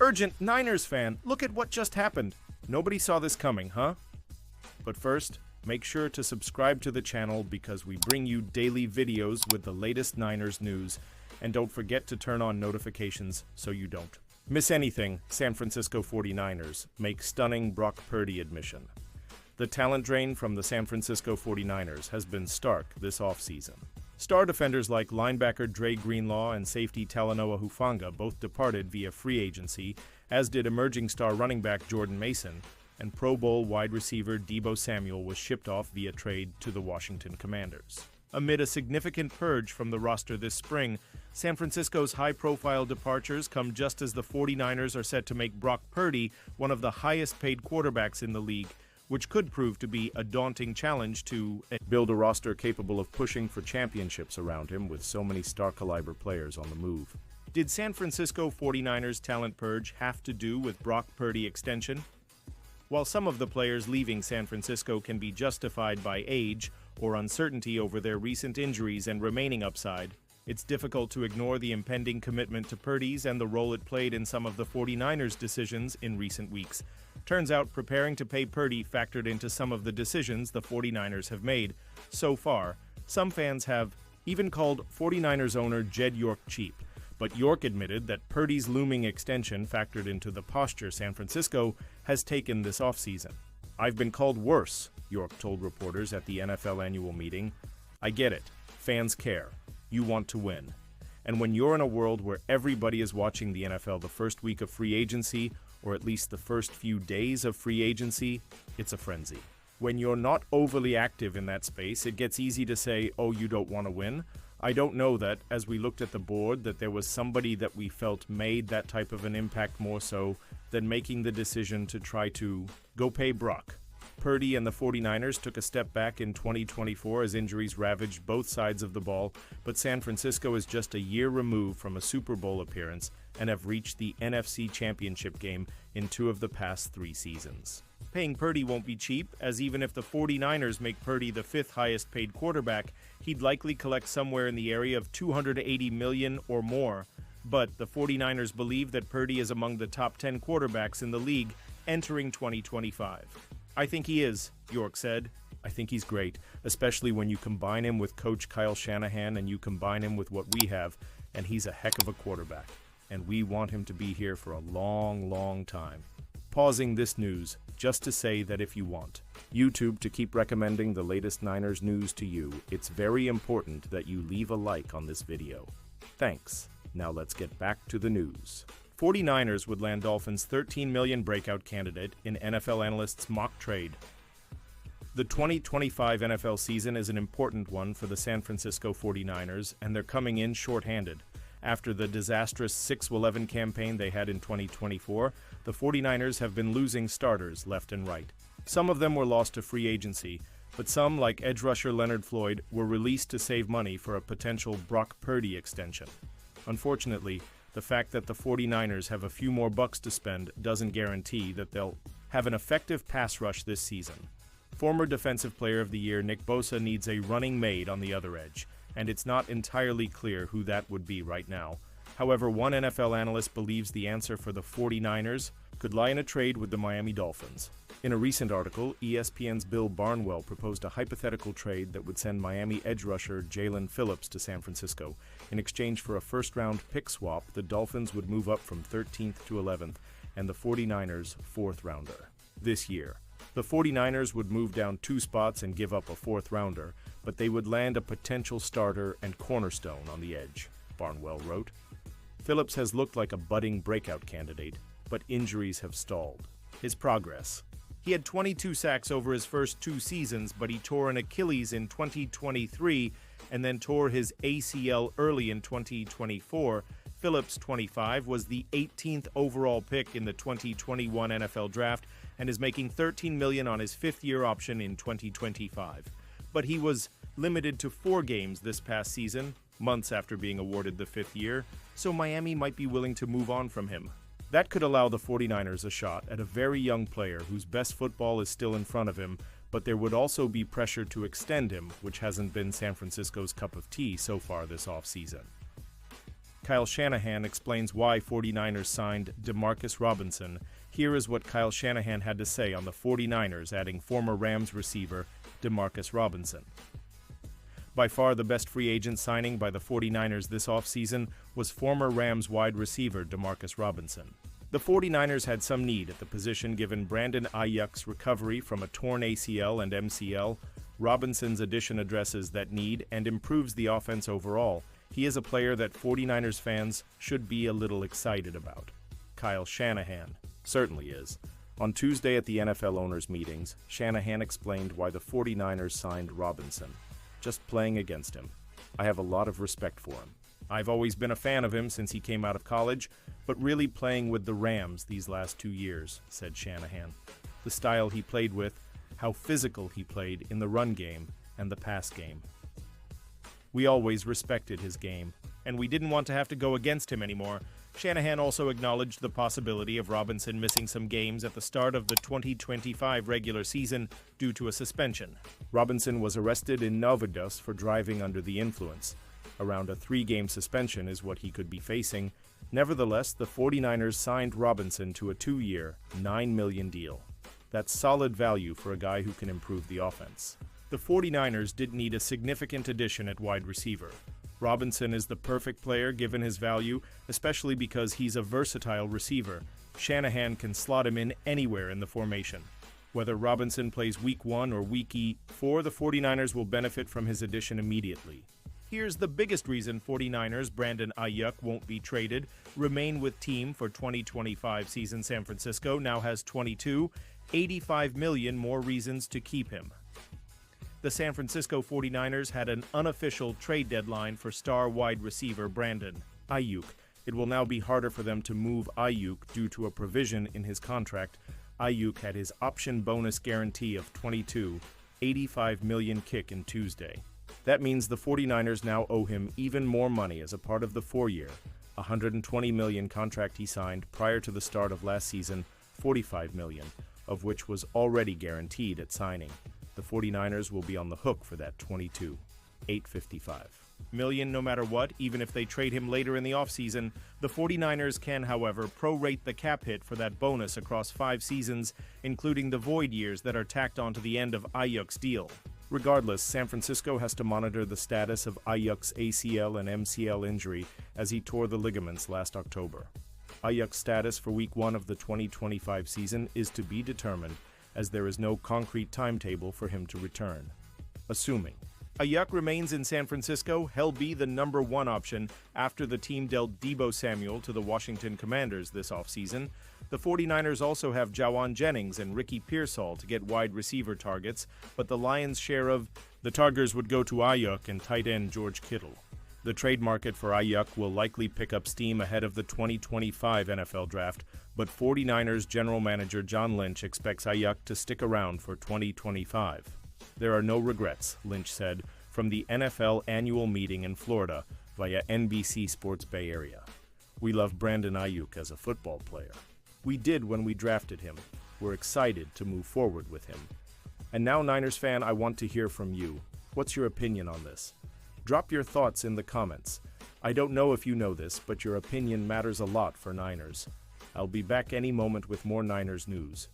Urgent Niners fan, look at what just happened. Nobody saw this coming, huh? But first, make sure to subscribe to the channel because we bring you daily videos with the latest Niners news, and don't forget to turn on notifications so you don't miss anything. San Francisco 49ers make stunning Brock Purdy admission. The talent drain from the San Francisco 49ers has been stark this offseason. Star defenders like linebacker Dre Greenlaw and safety Talanoa Hufanga both departed via free agency, as did emerging star running back Jordan Mason, and Pro Bowl wide receiver Deebo Samuel was shipped off via trade to the Washington Commanders. Amid a significant purge from the roster this spring, San Francisco's high-profile departures come just as the 49ers are set to make Brock Purdy one of the highest-paid quarterbacks in the league, which could prove to be a daunting challenge to build a roster capable of pushing for championships around him with so many star-caliber players on the move. Did San Francisco 49ers talent purge have to do with Brock Purdy extension? While some of the players leaving San Francisco can be justified by age or uncertainty over their recent injuries and remaining upside, it's difficult to ignore the impending commitment to Purdy's and the role it played in some of the 49ers' decisions in recent weeks. Turns out preparing to pay Purdy factored into some of the decisions the 49ers have made. So far, some fans have even called 49ers owner Jed York cheap, but York admitted that Purdy's looming extension factored into the posture San Francisco has taken this offseason. "I've been called worse," York told reporters at the NFL annual meeting. "I get it. Fans care. You want to win. And when you're in a world where everybody is watching the NFL the first week of free agency, or at least the first few days of free agency, it's a frenzy. When you're not overly active in that space, it gets easy to say, oh, you don't want to win. I don't know that, as we looked at the board, that there was somebody that we felt made that type of an impact more so than making the decision to try to go pay Brock." Purdy and the 49ers took a step back in 2024 as injuries ravaged both sides of the ball, but San Francisco is just a year removed from a Super Bowl appearance and have reached the NFC Championship game in 2 of the past 3 seasons. Paying Purdy won't be cheap, as even if the 49ers make Purdy the 5th highest paid quarterback, he'd likely collect somewhere in the area of $280 million or more. But the 49ers believe that Purdy is among the top 10 quarterbacks in the league entering 2025. "I think he is," York said. "I think he's great, especially when you combine him with Coach Kyle Shanahan and you combine him with what we have, and he's a heck of a quarterback. And we want him to be here for a long, long time." Pausing this news just to say that if you want YouTube to keep recommending the latest Niners news to you, it's very important that you leave a like on this video. Thanks. Now let's get back to the news. 49ers would land Dolphins' $13 million breakout candidate in NFL analysts' mock trade. The 2025 NFL season is an important one for the San Francisco 49ers, and they're coming in shorthanded. After the disastrous 6-11 campaign they had in 2024, the 49ers have been losing starters left and right. Some of them were lost to free agency, but some, like edge rusher Leonard Floyd, were released to save money for a potential Brock Purdy extension. Unfortunately, the fact that the 49ers have a few more bucks to spend doesn't guarantee that they'll have an effective pass rush this season. Former Defensive Player of the Year Nick Bosa needs a running mate on the other edge, and it's not entirely clear who that would be right now. However, one NFL analyst believes the answer for the 49ers could lie in a trade with the Miami Dolphins. In a recent article, ESPN's Bill Barnwell proposed a hypothetical trade that would send Miami edge rusher Jalen Phillips to San Francisco. In exchange for a first-round pick swap, the Dolphins would move up from 13th to 11th, and the 49ers' 4th rounder. This year, the 49ers would move down 2 spots and give up a 4th rounder, but they would land a potential starter and cornerstone on the edge, Barnwell wrote. Phillips has looked like a budding breakout candidate, but injuries have stalled his progress. He had 22 sacks over his first 2 seasons, but he tore an Achilles in 2023 and then tore his ACL early in 2024. Phillips, 25, was the 18th overall pick in the 2021 NFL Draft and is making $13 million on his 5th-year option in 2025. But he was limited to 4 games this past season, months after being awarded the 5th year, so Miami might be willing to move on from him. That could allow the 49ers a shot at a very young player whose best football is still in front of him, but there would also be pressure to extend him, which hasn't been San Francisco's cup of tea so far this offseason. Kyle Shanahan explains why 49ers signed Demarcus Robinson. Here is what Kyle Shanahan had to say on the 49ers adding former Rams receiver Demarcus Robinson. By far the best free agent signing by the 49ers this offseason was former Rams wide receiver Demarcus Robinson. The 49ers had some need at the position given Brandon Aiyuk's recovery from a torn ACL and MCL. Robinson's addition addresses that need and improves the offense overall. He is a player that 49ers fans should be a little excited about. Kyle Shanahan certainly is. On Tuesday at the NFL owners' meetings, Shanahan explained why the 49ers signed Robinson. Just playing against him. I have a lot of respect for him. I've always been a fan of him since he came out of college, but really playing with the Rams these last 2 years, said Shanahan. The style he played with, how physical he played in the run game and the pass game. We always respected his game, and we didn't want to have to go against him anymore. Shanahan also acknowledged the possibility of Robinson missing some games at the start of the 2025 regular season due to a suspension. Robinson was arrested in Novidas for driving under the influence. Around a 3-game suspension is what he could be facing. Nevertheless, the 49ers signed Robinson to a 2-year, $9 million deal. That's solid value for a guy who can improve the offense. The 49ers did need a significant addition at wide receiver. Robinson is the perfect player given his value, especially because he's a versatile receiver. Shanahan can slot him in anywhere in the formation. Whether Robinson plays Week 1 or Week 4, the 49ers will benefit from his addition immediately. Here's the biggest reason 49ers Brandon Aiyuk won't be traded. Remain with team for 2025 season. San Francisco now has 22, $85 million more reasons to keep him. The San Francisco 49ers had an unofficial trade deadline for star wide receiver Brandon Aiyuk. It will now be harder for them to move Aiyuk due to a provision in his contract. Aiyuk had his option bonus guarantee of $22.85 million kick in Tuesday. That means the 49ers now owe him even more money as a part of the 4-year, $120 million contract he signed prior to the start of last season, $45 million, of which was already guaranteed at signing. The 49ers will be on the hook for that $22.855 million no matter what, even if they trade him later in the offseason. The 49ers can, however, prorate the cap hit for that bonus across 5 seasons, including the void years that are tacked onto the end of Aiyuk's deal. Regardless, San Francisco has to monitor the status of Aiyuk's ACL and MCL injury as he tore the ligaments last October. Aiyuk's status for Week 1 of the 2025 season is to be determined, as there is no concrete timetable for him to return. Assuming Aiyuk remains in San Francisco, he'll be the number 1 option after the team dealt Deebo Samuel to the Washington Commanders this offseason. The 49ers also have Jawan Jennings and Ricky Pearsall to get wide receiver targets, but the Lions' share of the targets would go to Aiyuk and tight end George Kittle. The trade market for Aiyuk will likely pick up steam ahead of the 2025 NFL Draft, but 49ers general manager John Lynch expects Aiyuk to stick around for 2025. There are no regrets, Lynch said from the NFL annual meeting in Florida via NBC Sports Bay Area. We love Brandon Aiyuk as a football player. We did when we drafted him. We're excited to move forward with him. And now, Niners fan, I want to hear from you. What's your opinion on this? Drop your thoughts in the comments. I don't know if you know this, but your opinion matters a lot for Niners. I'll be back any moment with more Niners news.